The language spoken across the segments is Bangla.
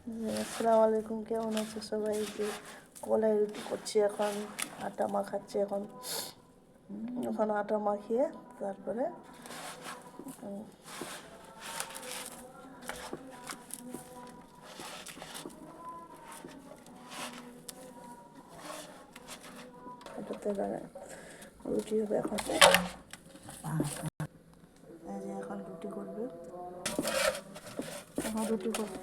আসসালামু আলাইকুম, কেমন আছে সবাই? যে কলাই রুটি করছি, এখন আটা মাখাচ্ছি। এখন আটা মাখিয়ে তারপরে এটাতে রুটি হবে। এখন রুটি করবে। এখন রুটি করতে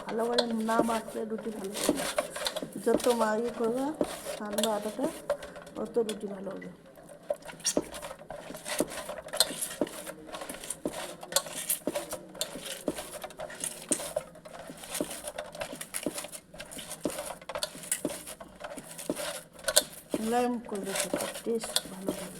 ভালো করে না মাখলে রুটি ভালো হবে। যত ইয়ে করবে ঠান্ডা আটাটা, অত রুটি ভালো হবে। মুলায়ম করবে, সেটা টেস্ট ভালো হবে।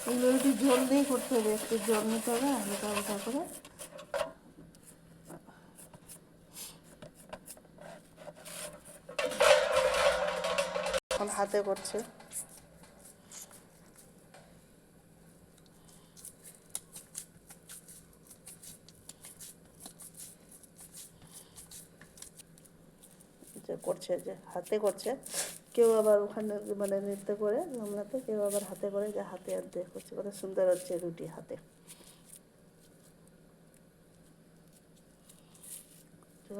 এগুলো একটু জল দিয়ে করতে হবে, একটু জল নিতে হবে হালকা হালকা করে। এখন হাতে করছে। যে হাতে করছে, কেউ আবার ওখানে মানে নৃত্য করে গামলাতে, কেউ আবার হাতে করে, যে হাতে আর দিয়ে করছে। কত সুন্দর হচ্ছে রুটি হাতে।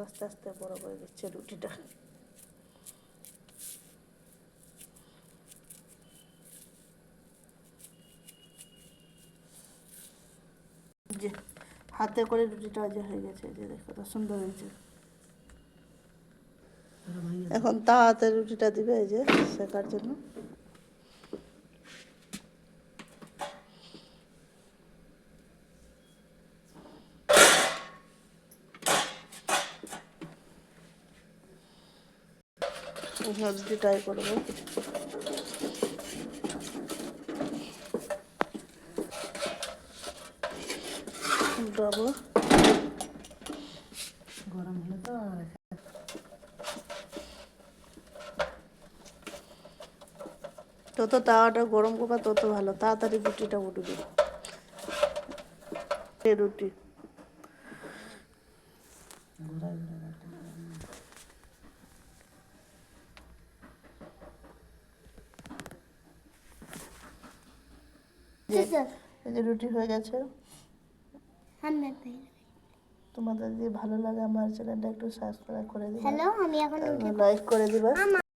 আস্তে আস্তে বড় করে দিচ্ছে রুটিটা। যে হাতে করে রুটিটা যে হয়ে গেছে, যে দেখো কত সুন্দর হয়েছে। এখন তাহাতে রুটিটা দিবে, এই যে শেখার জন্য। রুটি ট্রাই করবো। উল্টাবো, গরম হলে তো যত তাওয়াটা গরম করবা তত ভালো, তাড়াতাড়ি রুটিটা উঠবে। রুটি এই যে রুটি হয়ে গেছে। তোমাদের যদি ভালো লাগে আমার চ্যানেলটা একটু সাবস্ক্রাইব করে দিবে, লাইক করে দিবে।